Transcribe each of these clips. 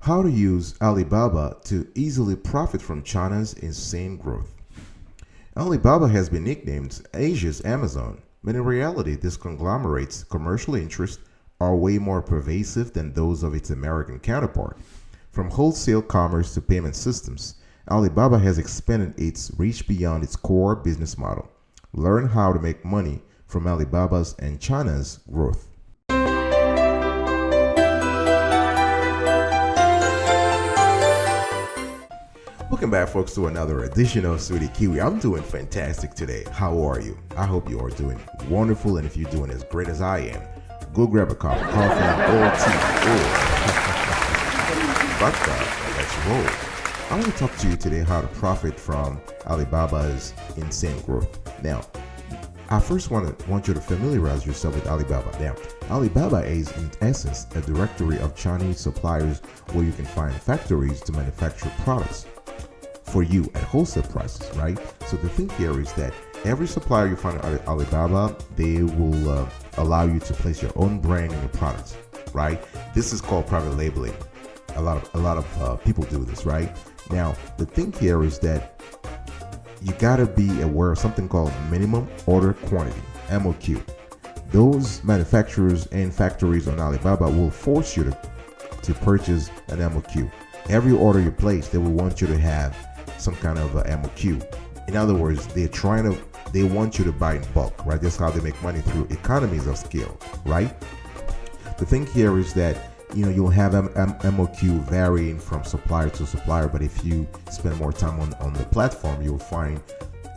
How to use Alibaba to easily profit from China's insane growth. Alibaba has been nicknamed Asia's Amazon, but in reality, this conglomerate's commercial interests are way more pervasive than those of its American counterpart. From wholesale commerce to payment systems, Alibaba has expanded its reach beyond its core business model. Learn how to make money from Alibaba's and China's growth. Welcome back, folks, to another edition of Sweetie Kiwi. I'm doing fantastic today. How are you? I hope you are doing wonderful, and if you're doing as great as I am, go grab a cup of coffee or tea or vodka. Let's roll. I want to talk to you today how to profit from Alibaba's insane growth. Now, I first want you to familiarize yourself with Alibaba. Now, Alibaba is in essence a directory of Chinese suppliers where you can find factories to manufacture products for you at wholesale prices, right? So the thing here is that every supplier you find at Alibaba, they will allow you to place your own brand in your products, right? This is called private labeling. A lot of people do this, right? Now, the thing here is that you gotta be aware of something called minimum order quantity, MOQ. Those manufacturers and factories on Alibaba will force you to purchase an MOQ. Every order you place, they will want you to have some kind of MOQ. In other words, they want you to buy in bulk, right? That's how they make money, through economies of scale, right? The thing here is that you'll have MOQ varying from supplier to supplier, but if you spend more time on the platform, you'll find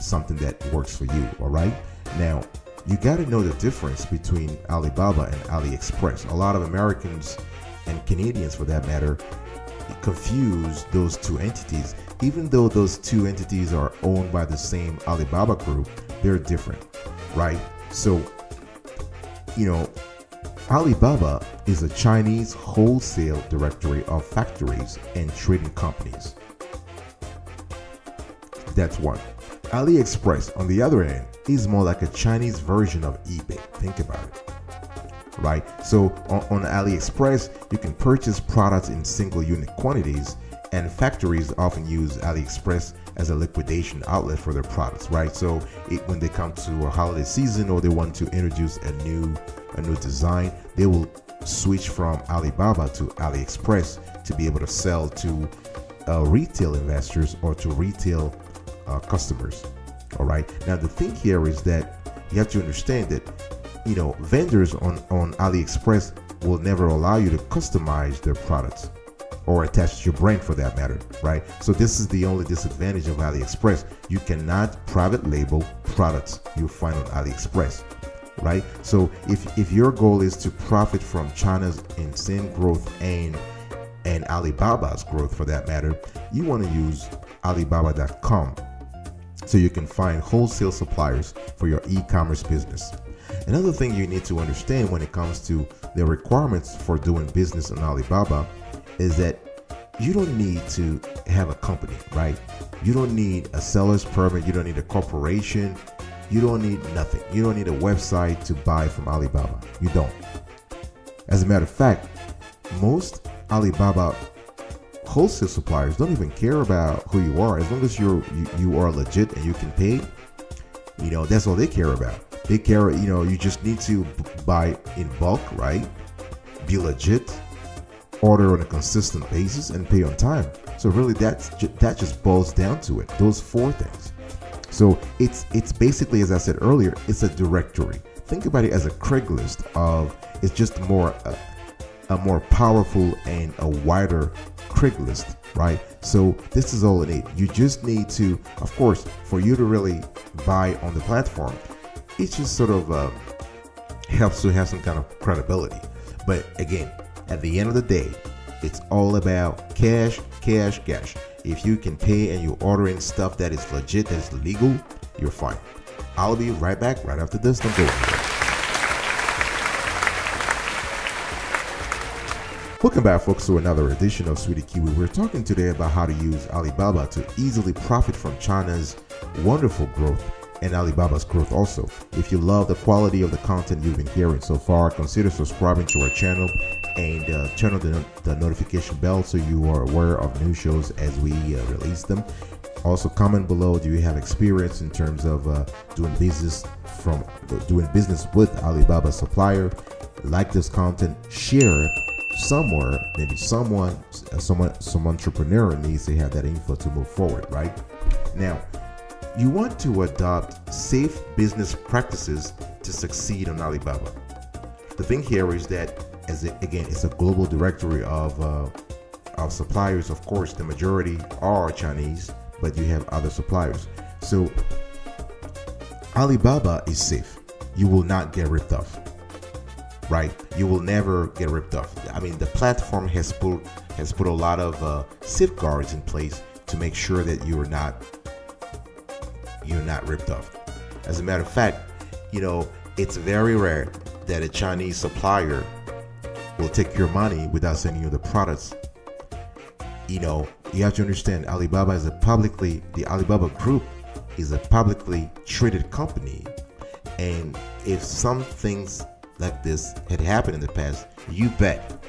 something that works for you. All right. Now, you got to know the difference between Alibaba and AliExpress. A lot of Americans and Canadians, for that matter, confuse those two entities. Even though those two entities are owned by the same Alibaba group, they're different, right? So, Alibaba is a Chinese wholesale directory of factories and trading companies. That's one. AliExpress, on the other hand, is more like a Chinese version of eBay. Think about it. Right? So on AliExpress, you can purchase products in single unit quantities, and factories often use AliExpress as a liquidation outlet for their products, right? So when they come to a holiday season or they want to introduce a new design, they will switch from Alibaba to AliExpress to be able to sell to retail investors or to retail customers. All right. Now, the thing here is that you have to understand that vendors on AliExpress will never allow you to customize their products or attach your brand, for that matter, right? So this is the only disadvantage of AliExpress. You cannot private label products you find on AliExpress, right? So if your goal is to profit from China's insane growth and Alibaba's growth, for that matter, you want to use Alibaba.com so you can find wholesale suppliers for your e-commerce business. Another thing you need to understand when it comes to the requirements for doing business on Alibaba is that you don't need to have a company, right? You don't need a seller's permit. You don't need a corporation. You don't need nothing. You don't need a website to buy from Alibaba. You don't. As a matter of fact, most Alibaba wholesale suppliers don't even care about who you are. As long as you are legit and you can pay, that's all they care about. They care, you just need to buy in bulk, right? Be legit, order on a consistent basis, and pay on time. So really, that just boils down to it. Those four things. So it's basically, as I said earlier, it's a directory. Think about it as a Craigslist it's just a more powerful and a wider Craigslist, right? So this is all it needs. You just need to, of course, for you to really buy on the platform, it just sort of helps to have some kind of credibility. But again, at the end of the day, it's all about cash. If you can pay and you're ordering stuff that is legit, that is legal, you're fine. I'll be right back right after this. Don't go anywhere. Welcome back, folks, to another edition of Sweetie Kiwi. We're talking today about how to use Alibaba to easily profit from China's wonderful growth and Alibaba's growth also. If you love the quality of the content you've been hearing so far, consider subscribing to our channel and turn on the notification bell so you are aware of new shows as we release them. Also, comment below, do you have experience in terms of doing business with Alibaba Supplier? Like this content, share it somewhere. Maybe some entrepreneur needs to have that info to move forward, right? Now, you want to adopt safe business practices to succeed on Alibaba. The thing here is that, it's a global directory of suppliers. Of course, the majority are Chinese, but you have other suppliers. So Alibaba is safe. You will not get ripped off, right? You will never get ripped off. I mean, the platform has put a lot of safeguards in place to make sure that you're not ripped off. As a matter of fact, it's very rare that a Chinese supplier will take your money without sending you the products. You have to understand, the Alibaba Group is a publicly traded company, and if some things like this had happened in the past, you bet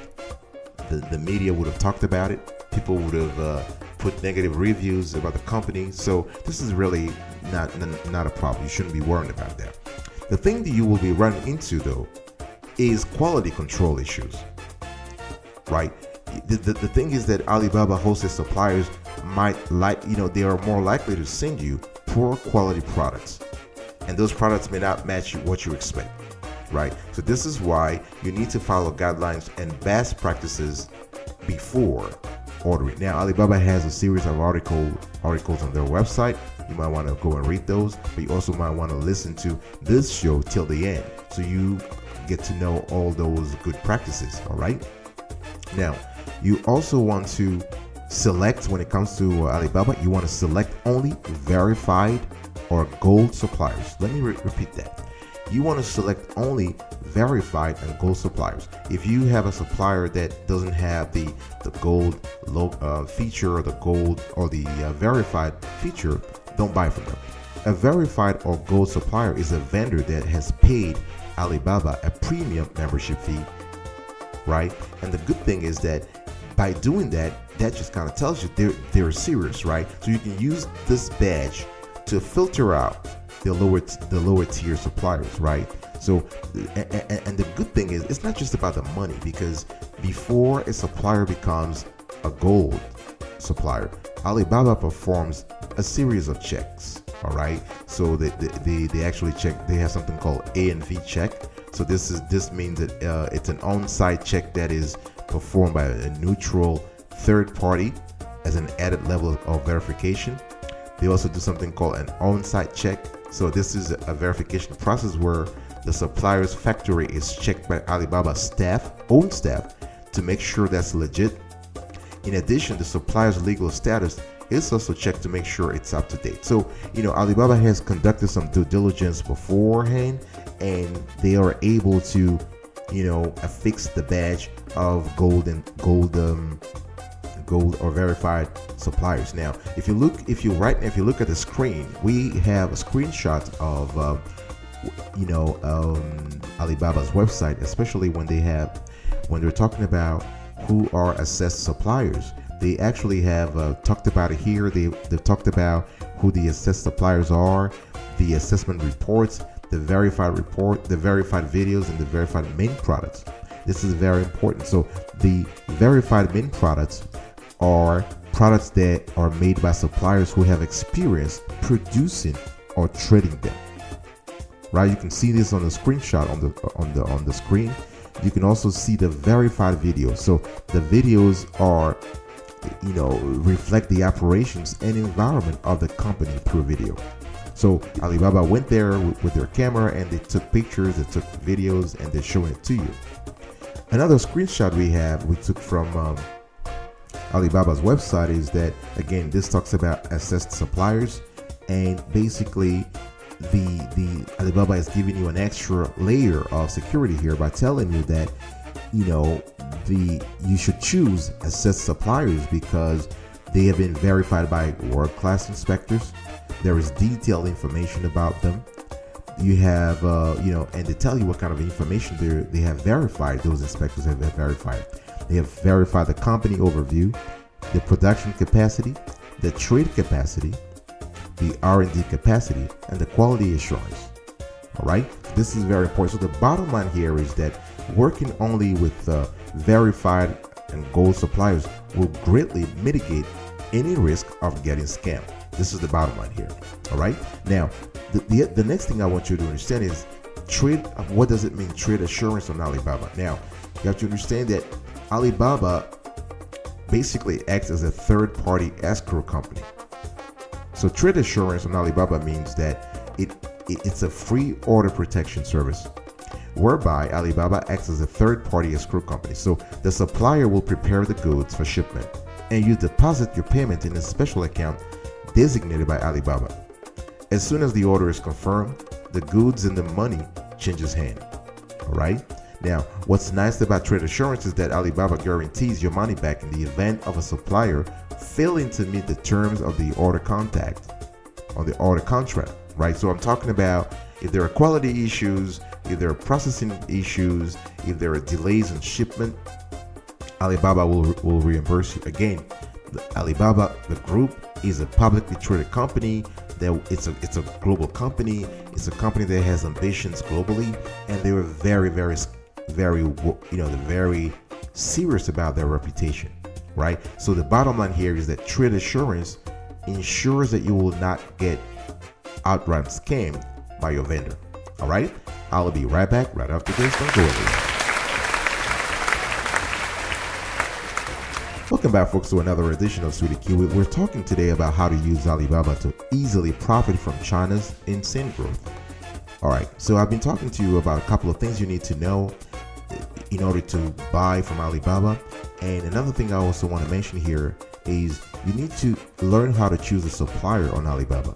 the media would have talked about it. People would have put negative reviews about the company. So this is really not a problem. You shouldn't be worried about that. The thing that you will be running into, though, is quality control issues, right? The thing is that Alibaba hosted suppliers they are more likely to send you poor quality products, and those products may not match what you expect, right? So this is why you need to follow guidelines and best practices before ordering. Now, Alibaba has a series of articles on their website. You might want to go and read those, but you also might want to listen to this show till the end so you get to know all those good practices. All right. Now, you also want to select, when it comes to Alibaba, you want to select only verified or gold suppliers. Let me repeat that. You want to select only verified and gold suppliers. If you have a supplier that doesn't have the gold feature, or the gold or the verified feature, don't buy from them. A verified or gold supplier is a vendor that has paid Alibaba a premium membership fee, right? And the good thing is that by doing that, that just kind of tells you they're serious, right? So you can use this badge to filter out the lower tier suppliers, right? So and the good thing is, it's not just about the money, because before a supplier becomes a gold supplier, Alibaba performs a series of checks. All right, so they actually check. They have something called A&V check. So this means that it's an on-site check that is performed by a neutral third party as an added level of verification. They also do something called an on-site check. So this is a verification process where the supplier's factory is checked by Alibaba's own staff, to make sure that's legit. In addition, the supplier's legal status is also checked to make sure it's up to date. So, Alibaba has conducted some due diligence beforehand, and they are able to, affix the badge of gold or verified suppliers. Now, if you look at the screen, we have a screenshot of, Alibaba's website, especially when they're talking about who are assessed suppliers. They actually have talked about it here. They've talked about who the assessed suppliers are, the assessment reports, the verified report, the verified videos, and the verified main products. This is very important. So the verified main products are products that are made by suppliers who have experience producing or trading them. Right? You can see this on the screenshot on the screen. You can also see the verified videos. So the videos are, reflect the operations and environment of the company through video. So Alibaba went there with their camera, and they took pictures, they took videos, and they're showing it to you. Another screenshot we took from Alibaba's website is that, again, this talks about assessed suppliers, and basically the Alibaba is giving you an extra layer of security here by telling you that you should choose assessed suppliers because they have been verified by world-class inspectors. There is detailed information about them. You have, and they tell you what kind of information they have verified. Those inspectors have verified. They have verified the company overview, the production capacity, the trade capacity, the R&D capacity, and the quality assurance. All right, this is very important. So the bottom line here is that working only with verified and gold suppliers will greatly mitigate any risk of getting scammed. This is the bottom line here. All right. Now, the next thing I want you to understand is trade. What does it mean, trade assurance on Alibaba? Now, you have to understand that Alibaba basically acts as a third-party escrow company. So trade assurance on Alibaba means that it's a free order protection service whereby Alibaba acts as a third-party escrow company. So the supplier will prepare the goods for shipment, and you deposit your payment in a special account designated by Alibaba. As soon as the order is confirmed, the goods and the money changes hand. All right. Now, what's nice about trade assurance is that Alibaba guarantees your money back in the event of a supplier failing to meet the terms of the order contract, right? So I'm talking about if there are quality issues, if there are processing issues, if there are delays in shipment, Alibaba will reimburse you. Again, Alibaba, the group, is a publicly traded company. That it's a global company. It's a company that has ambitions globally, and they were very serious about their reputation, right? So the bottom line here is that trade assurance ensures that you will not get outright scammed by your vendor. All right, I'll be right back right after this. Don't go anywhere. Welcome back, folks, to another edition of Sweetie Kiwi. We're talking today about how to use Alibaba to easily profit from China's insane growth. All right, so I've been talking to you about a couple of things you need to know in order to buy from Alibaba. And another thing I also want to mention here is you need to learn how to choose a supplier on Alibaba,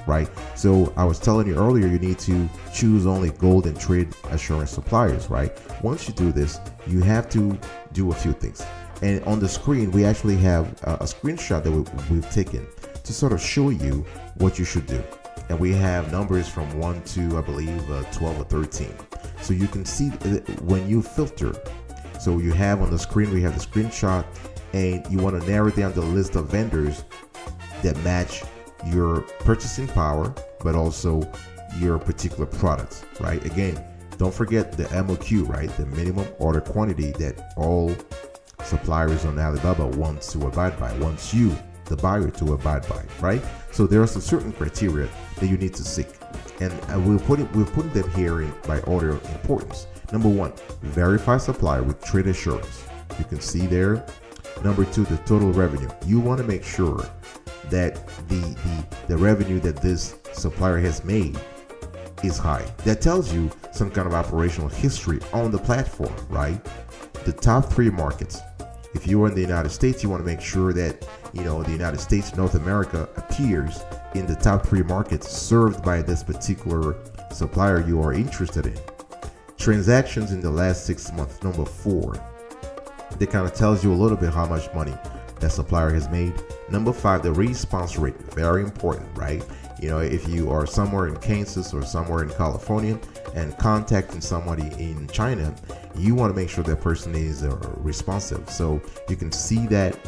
right? So I was telling you earlier, you need to choose only gold and trade assurance suppliers, right? Once you do this, you have to do a few things. And on the screen, we actually have a screenshot that we've taken to sort of show you what you should do. And we have numbers from 1 to, I believe, 12 or 13. So you can see when you filter. So you have on the screen, we have the screenshot, and you want to narrow down the list of vendors that match your purchasing power, but also your particular products, right? Again, don't forget the MOQ, right? The minimum order quantity that all suppliers on Alibaba wants to abide by, wants you, the buyer, to abide by, right? So there are some certain criteria that you need to seek, and we're putting them here by order of importance. Number 1, verify supplier with trade assurance. You can see there. Number 2, the total revenue. You want to make sure that the revenue that this supplier has made is high. That tells you some kind of operational history on the platform, right? The top 3 markets. If you are in the United States, you want to make sure that the United States, North America appears in the top 3 markets served by this particular supplier you are interested in. Transactions in the last 6 months. Number 4. That kind of tells you a little bit how much money that supplier has made. Number 5, the response rate. Very important, right? If you are somewhere in Kansas or somewhere in California and contacting somebody in China, you want to make sure that person is responsive. So you can see that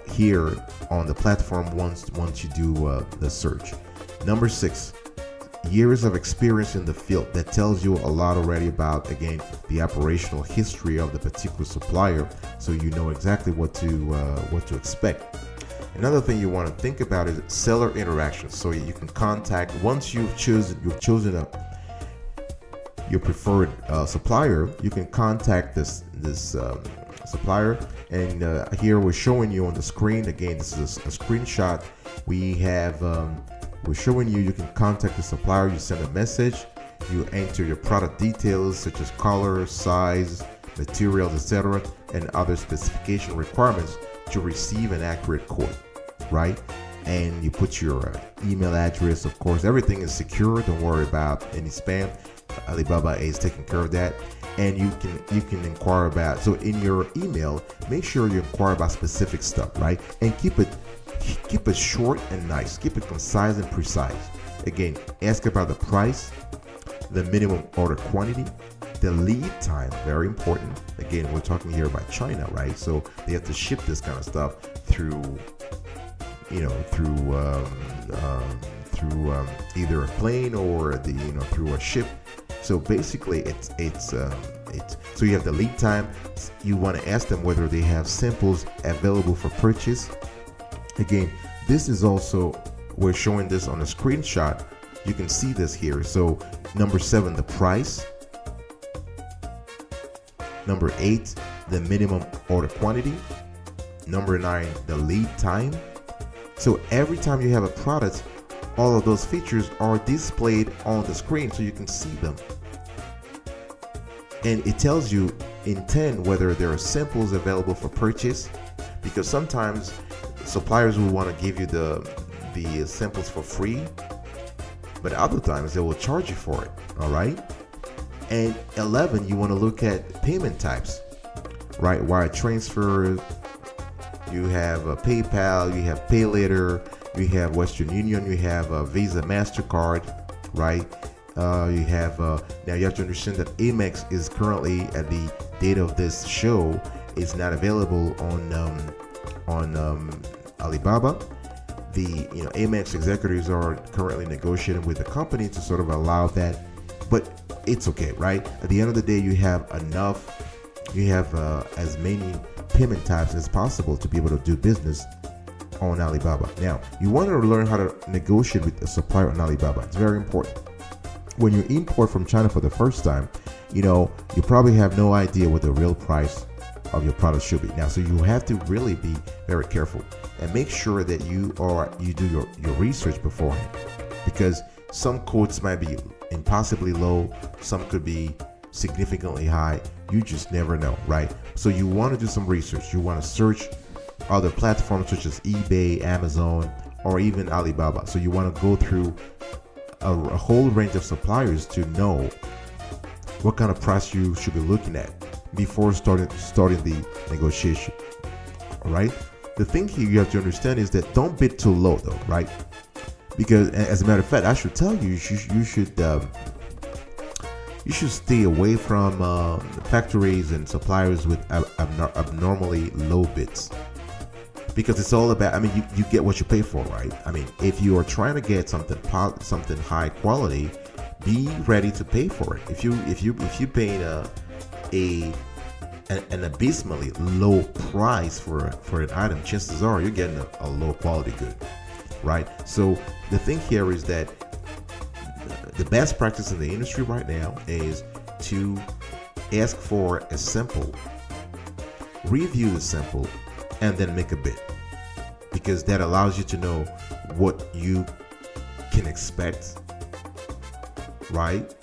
here on the platform once you do the search. Number 6, years of experience in the field. That tells you a lot already about, again, the operational history of the particular supplier, so you know exactly what to expect. Another thing you want to think about is seller interactions. So you can contact, once you've chosen your preferred supplier, you can contact this supplier. And here we're showing you on the screen. Again, this is a screenshot. We're showing you can contact the supplier. You send a message. You enter your product details such as color, size, materials, etc., and other specification requirements to receive an accurate quote, right? And you put your email address. Of course, everything is secure. Don't worry about any spam. Alibaba is taking care of that. And you can inquire about, so in your email, make sure you inquire about specific stuff, right? And keep it short and nice. Keep it concise and precise. Again, ask about the price, the minimum order quantity, the lead time, very important. Again, we're talking here about China, right? So they have to ship this kind of stuff through, through either a plane or through a ship. So basically, it's so you have the lead time. You want to ask them whether they have samples available for purchase. Again, this is also, we're showing this on a screenshot. You can see this here. So number 7, the price. Number 8, the minimum order quantity. Number 9, the lead time. So every time you have a product, all of those features are displayed on the screen so you can see them. And it tells you in 10 whether there are samples available for purchase, because sometimes suppliers will want to give you the samples for free, but other times they will charge you for it. All right. And 11, you want to look at payment types, right? Wire transfer, you have a PayPal, you have Pay Later, you have Western Union, you have a Visa, MasterCard, right? You have now you have to understand that Amex is currently, at the date of this show, is not available on Alibaba. The Amex executives are currently negotiating with the company to sort of allow that, but it's okay, right? At the end of the day, you have as many payment types as possible to be able to do business on Alibaba. Now, you want to learn how to negotiate with a supplier on Alibaba. It's very important. When you import from China for the first time, you probably have no idea what the real price of your product should be. Now, so you have to really be very careful and make sure that you do your research beforehand, because some quotes might be impossibly low, some could be significantly high. You just never know, right? So you want to do some research. You want to search other platforms such as eBay, Amazon, or even Alibaba. So you want to go through a whole range of suppliers to know what kind of price you should be looking at before starting the negotiation. All right. The thing here you have to understand is that don't bid too low, though, right? Because, as a matter of fact, I should tell you, you should stay away from factories and suppliers with abnormally low bids, because it's all about, you get what you pay for, right? If you are trying to get something high quality, be ready to pay for it. If you pay an abysmally low price for an item, chances are you're getting a low quality good, right? So the thing here is that the best practice in the industry right now is to ask for a sample, review the sample, and then make a bid, because that allows you to know what you can expect, right?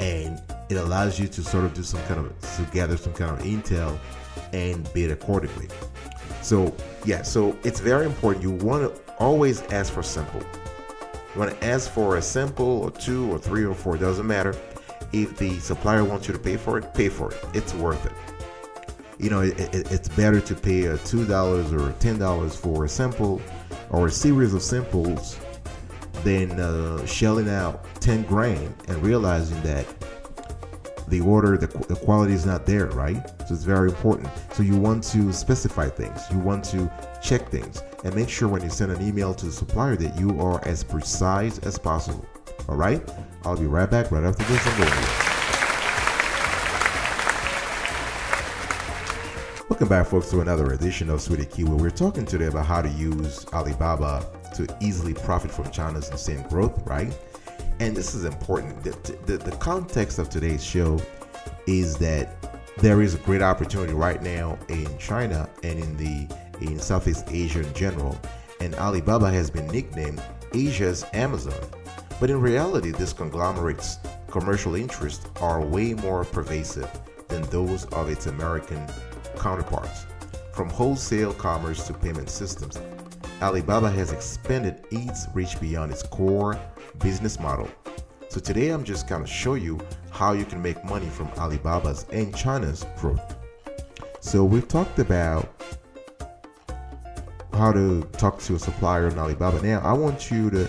And it allows you to sort of gather some kind of intel and bid accordingly. So it's very important. You want to always ask for sample. You want to ask for a sample, or 2 or 3 or 4, doesn't matter. If the supplier wants you to pay for it, pay for it. It's worth it. It's better to pay $2 or $10 for a sample or a series of samples than shelling out 10 grand and realizing that the quality is not there, right? So it's very important. So you want to specify things. You want to check things and make sure when you send an email to the supplier that you are as precise as possible. All right? I'll be right back right after this. Welcome back, folks, to another edition of Sweetie Key, where we're talking today about how to use Alibaba to easily profit from China's insane growth, right? And this is important. The context of today's show is that there is a great opportunity right now in China and in Southeast Asia in general. And Alibaba has been nicknamed Asia's Amazon. But in reality, this conglomerate's commercial interests are way more pervasive than those of its American counterparts. From wholesale commerce to payment systems, Alibaba has expanded its reach beyond its core business model. So today I'm just going to show you how you can make money from Alibaba's and China's growth. So we've talked about how to talk to a supplier on Alibaba. Now I want you to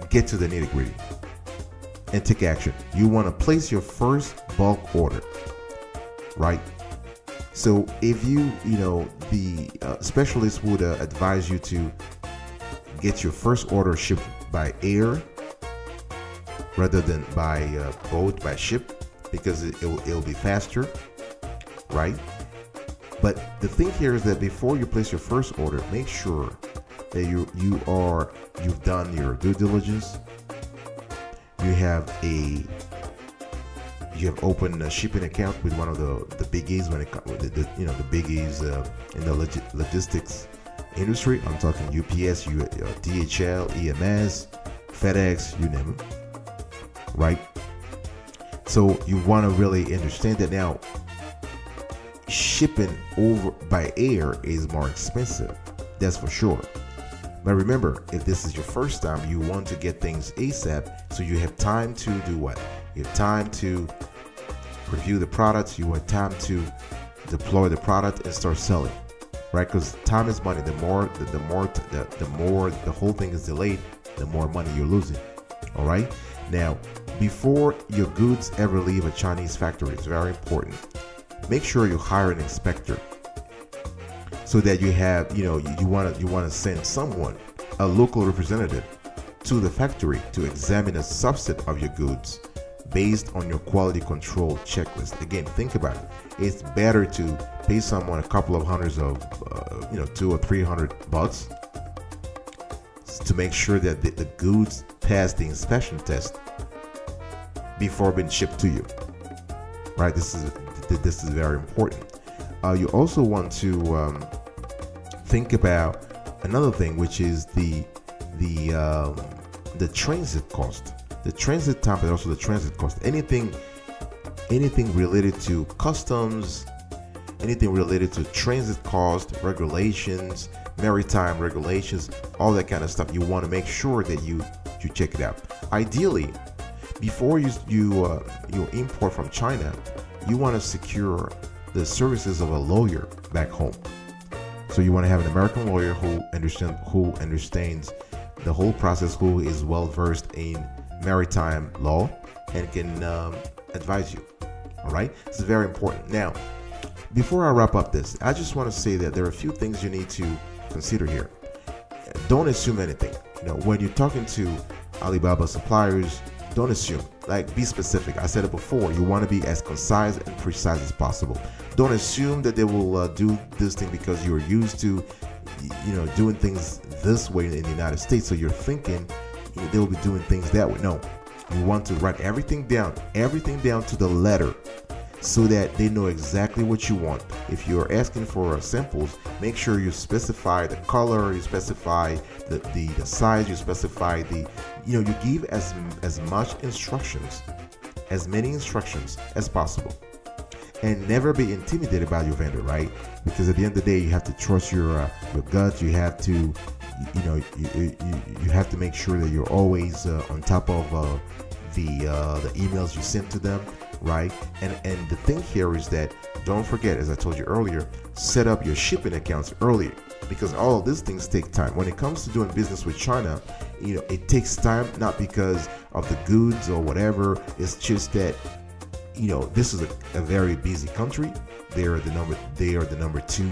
get to the nitty-gritty. and take action. You want to place your first bulk order, right? So if the specialist would advise you to get your first order shipped by air rather than by boat, by ship, because it'll be faster, right? But the thing here is that before you place your first order, make sure that you've done your due diligence. You have opened a shipping account with one of the biggies when it comes with the biggies in the logistics industry. I'm talking UPS, DHL, EMS, FedEx, you name it, right? So you want to really understand that now shipping over by air is more expensive, that's for sure. But remember, if this is your first time, you want to get things ASAP, so you have time to do what? You have time to review the products, you have time to deploy the product and start selling, right? Because time is money. The more the whole thing is delayed, the more money you're losing. All right. Now, before your goods ever leave a Chinese factory, it's very important. Make sure you hire an inspector, so that you have, you want to send someone, a local representative, to the factory to examine a subset of your goods based on your quality control checklist. Again, think about it. It's better to pay someone a couple of hundreds of, $200 or $300 to make sure that the goods pass the inspection test before being shipped to you. Right? This is very important. You also want to think about another thing, which is the transit cost, the transit time, but also the transit cost. Anything related to customs, anything related to transit cost, regulations, maritime regulations, all that kind of stuff. You want to make sure that you check it out. Ideally, before you import from China, you want to secure the services of a lawyer back home. So you want to have an American lawyer who understands the whole process, who is well versed in maritime law and can advise you. All right, this is very important. Now, before I wrap up this, I just want to say that there are a few things you need to consider here. Don't assume anything. When you're talking to Alibaba suppliers, don't assume. Like, be specific. I said it before. You want to be as concise and precise as possible. Don't assume that they will do this thing because you're used to, doing things this way in the United States. So you're thinking they will be doing things that way. No, you want to write everything down to the letter, so that they know exactly what you want. If you're asking for samples, make sure you specify the color, you specify the size, you specify you give as much instructions, as many instructions as possible. And never be intimidated by your vendor, right? Because at the end of the day, you have to trust your gut. You have to, you have to make sure that you're always on top of the emails you send to them, right? And the thing here is that, don't forget, as I told you earlier, set up your shipping accounts earlier, because all of these things take time. When it comes to doing business with China, it takes time, not because of the goods or whatever. It's just that this is a very busy country. They are the number 2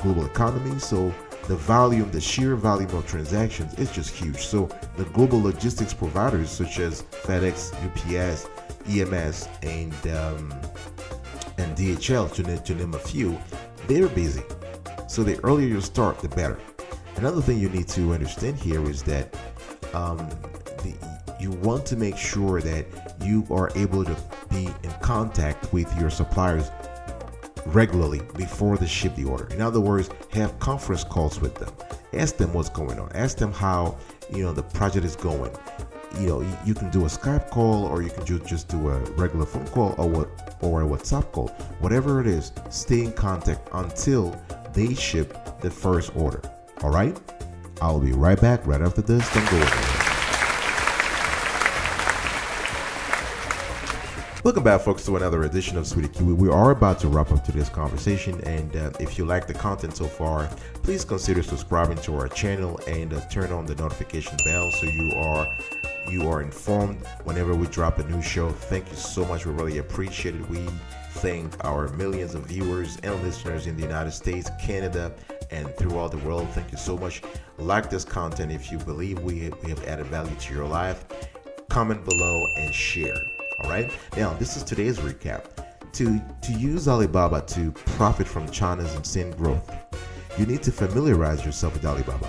global economy. So the sheer volume of transactions is just huge. So the global logistics providers such as FedEx, UPS, EMS, and DHL, to name a few, they're busy. So the earlier you start, the better. Another thing you need to understand here is that you want to make sure that you are able to be in contact with your suppliers regularly before they ship the order. In other words, have conference calls with them. Ask them what's going on. Ask them how the project is going. You can do a Skype call, or you can just do a regular phone call, or a WhatsApp call. Whatever it is, stay in contact until they ship the first order. All right? I'll be right back right after this. Don't go away. Welcome back, folks, to another edition of Sweetie Kiwi. We are about to wrap up today's conversation, and if you like the content so far, please consider subscribing to our channel and turn on the notification bell so you are you are informed whenever we drop a new show. Thank you so much. We really appreciate it. We thank our millions of viewers and listeners in the United States, Canada, and throughout the world. Thank you so much. Like this content if you believe we have added value to your life. Comment below and share. All right. Now, this is today's recap. To use Alibaba to profit from China's insane growth, you need to familiarize yourself with Alibaba.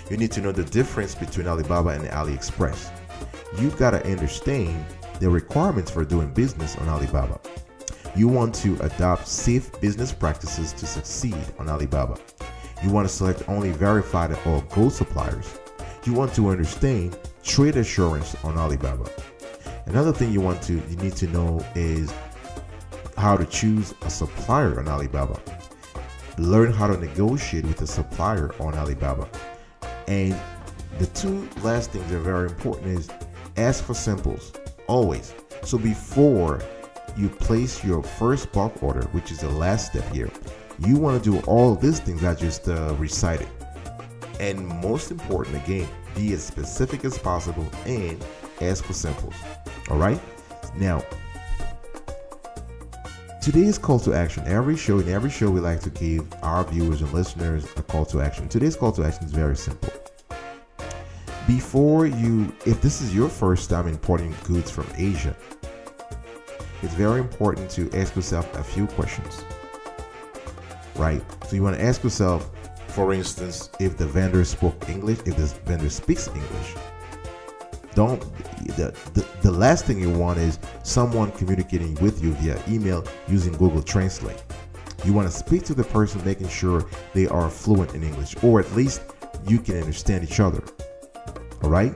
You need to know the difference between Alibaba and AliExpress. You gotta understand the requirements for doing business on Alibaba. You want to adopt safe business practices to succeed on Alibaba. You want to select only verified or gold suppliers. You want to understand trade assurance on Alibaba. Another thing you need to know is how to choose a supplier on Alibaba. Learn how to negotiate with a supplier on Alibaba. And the two last things that are very important is ask for samples, always. So before you place your first bulk order, which is the last step here, you want to do all these things I just recited. And most important, again, be as specific as possible and ask for samples. All right? Now, today's call to action. In every show, we like to give our viewers and listeners a call to action. Today's call to action is very simple. If this is your first time importing goods from Asia, it's very important to ask yourself a few questions, right? So you want to ask yourself, for instance, if the vendor spoke English, if this vendor speaks English. The last thing you want is someone communicating with you via email using Google Translate. You want to speak to the person, making sure they are fluent in English, or at least you can understand each other. All right.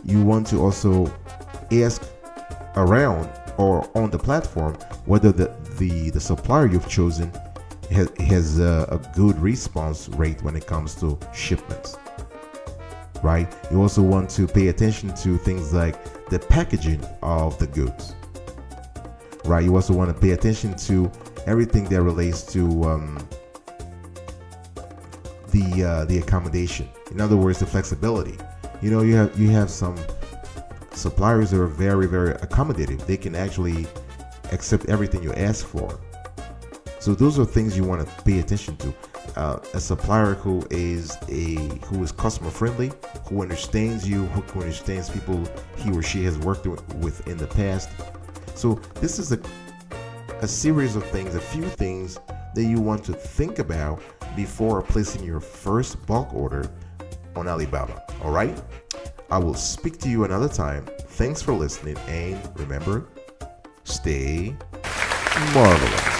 You want to also ask around or on the platform whether the supplier you've chosen has a good response rate when it comes to shipments. Right? You also want to pay attention to things like the packaging of the goods. Right? You also want to pay attention to everything that relates to the accommodation. In other words, the flexibility. You know, you have some suppliers that are very, very accommodative. They can actually accept everything you ask for. So those are things you want to pay attention to. A supplier who is customer friendly, who understands you, who understands people he or she has worked with in the past. So this is a series of things, a few things that you want to think about before placing your first bulk order on Alibaba. All right? I will speak to you another time. Thanks for listening, and remember, stay marvelous.